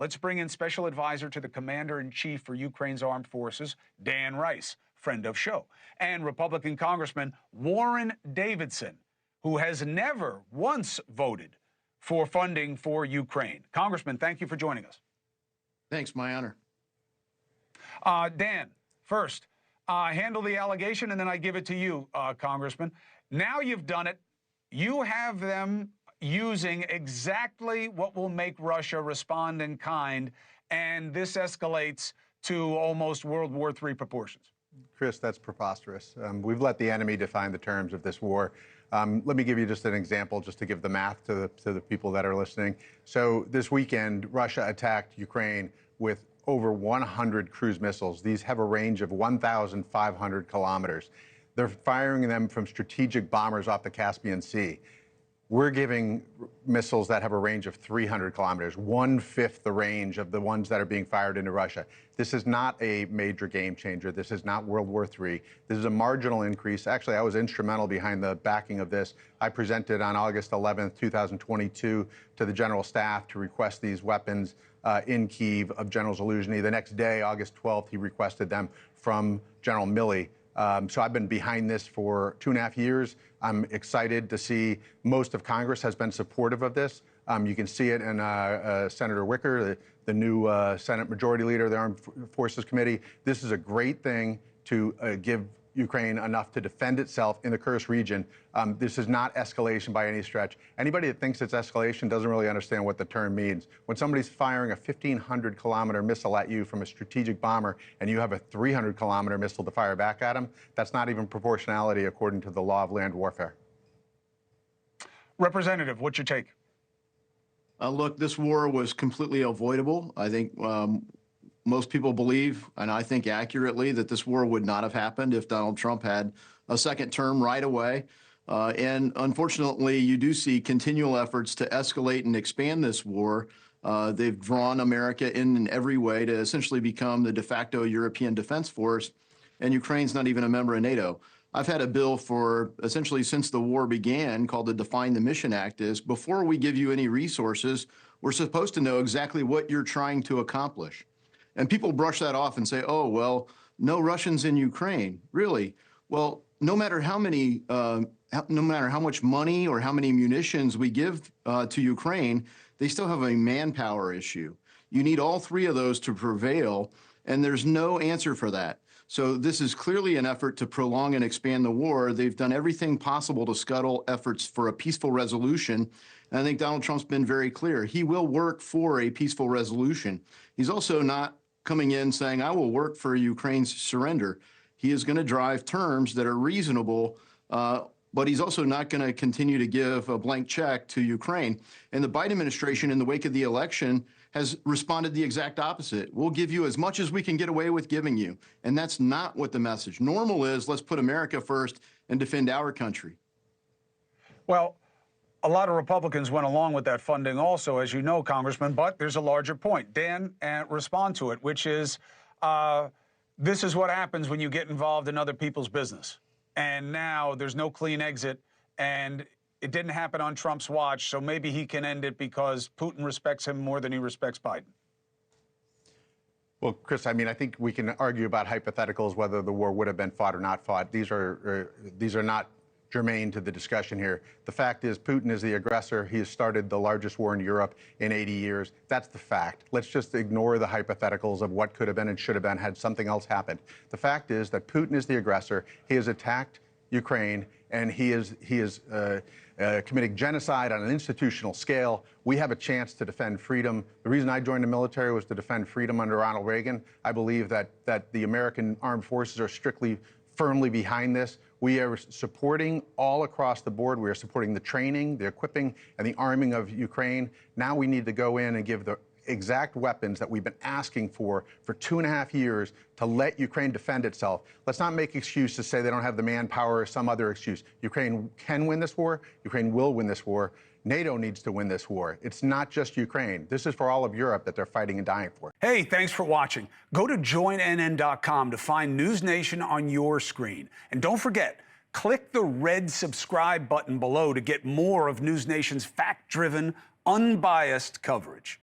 Let's bring in Special Advisor to the Commander-in-Chief for Ukraine's Armed Forces, Dan Rice, friend of show, and Republican Congressman Warren Davidson, who has never once voted for funding for Ukraine. Congressman, thank you for joining us. Thanks, my honor. Dan, first, handle the allegation, and then I give it to you, Congressman. Now you've done it. You have them using exactly what will make Russia respond in kind, and this escalates to almost World War III proportions. Chris, that's preposterous. We've let the enemy define the terms of this war. Let me give you just an example, just to give the math to the people that are listening. So this weekend, Russia attacked Ukraine with over 100 cruise missiles. These have a range of 1,500 kilometers. They're firing them from strategic bombers off the Caspian Sea. We're giving missiles that have a range of 300 kilometers, 1/5 the range of the ones that are being fired into Russia. This is not a major game changer. This is not World War III. This is a marginal increase. Actually, I was instrumental behind the backing of this. I presented on August 11th, 2022 to the General Staff to request these weapons in Kyiv of General Zaluzhny. The next day, August 12th, he requested them from General Milley. So I've been behind this for 2.5 years. I'm excited to see most of Congress has been supportive of this. You can see it in Senator Wicker, the new Senate Majority Leader of the Armed Forces Committee. This is a great thing to give Ukraine enough to defend itself in the Kursk region. This is not escalation by any stretch. Anybody that thinks it's escalation doesn't really understand what the term means. When somebody's firing a 1,500-kilometer missile at you from a strategic bomber and you have a 300-kilometer missile to fire back at them, that's not even proportionality according to the law of land warfare. Representative, what's your take? Look, this war was completely avoidable. I think most people believe, and I think accurately, that this war would not have happened if Donald Trump had a second term right away. And unfortunately, you do see continual efforts to escalate and expand this war. They've drawn America in every way to essentially become the de facto European defense force, and Ukraine's not even a member of NATO. I've had a bill for essentially since the war began called the Define the Mission Act. Is before we give you any resources, we're supposed to know exactly what you're trying to accomplish. And people brush that off and say, oh, well, no Russians in Ukraine. Really? Well, no matter how many, no matter how much money or how many munitions we give to Ukraine, they still have a manpower issue. You need all three of those to prevail, and there's no answer for that. So this is clearly an effort to prolong and expand the war. They've done everything possible to scuttle efforts for a peaceful resolution. And I think Donald Trump's been very clear. He will work for a peaceful resolution. He's also not coming in saying, I will work for Ukraine's surrender. He is going to drive terms that are reasonable, but he's also not going to continue to give a blank check to Ukraine. And the Biden administration, in the wake of the election, has responded the exact opposite. We'll give you as much as we can get away with giving you. And that's not what the message. Normal is, let's put America first and defend our country. Well, a lot of Republicans went along with that funding also, as you know, Congressman, but there's a larger point. Dan, respond to it, which is this is what happens when you get involved in other people's business. And now there's no clean exit, and it didn't happen on Trump's watch, so maybe he can end it because Putin respects him more than he respects Biden. Well, Chris, I mean, I think we can argue about hypotheticals, whether the war would have been fought or not fought. These are not germane to the discussion here. The fact is Putin is the aggressor. He has started the largest war in Europe in 80 years. That's the fact. Let's just ignore the hypotheticals of what could have been and should have been had something else happened. The fact is that Putin is the aggressor. He has attacked Ukraine, and he is committing genocide on an institutional scale. We have a chance to defend freedom. The reason I joined the military was to defend freedom under Ronald Reagan. I believe that the American armed forces are firmly behind this. We are supporting all across the board. We are supporting the training, the equipping, and the arming of Ukraine. Now we need to go in and give the exact weapons that we've been asking for 2.5 years to let Ukraine defend itself. Let's not make excuses to say they don't have the manpower or some other excuse. Ukraine can win this war. Ukraine will win this war. NATO needs to win this war. It's not just Ukraine. This is for all of Europe that they're fighting and dying for. Hey, thanks for watching. Go to joinnn.com to find NewsNation on your screen. And don't forget, click the red subscribe button below to get more of NewsNation's fact-driven, unbiased coverage.